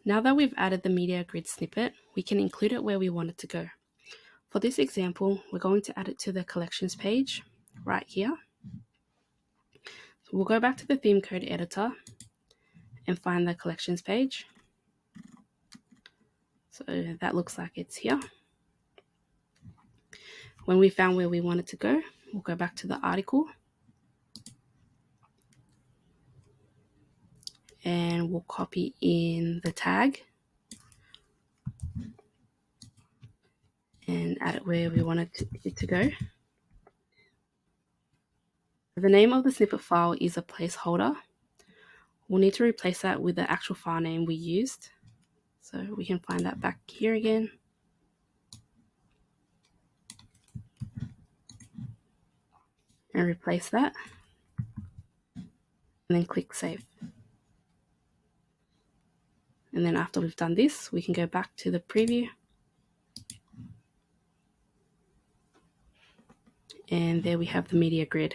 Now that we've added the media grid snippet, we can include it where we want it to go. For this example, we're going to add it to the collections page right here. So we'll go back to the theme code editor and find the collections page. So that looks like it's here. When we found where we want it to go, we'll go back to the article and we'll copy in the tag and add it where we want it to go. The name of the snippet file is a placeholder. We'll need to replace that with the actual file name we used. So we can find that back here again. And replace that. And then click Save. And then after we've done this, we can go back to the preview. And there we have the media grid.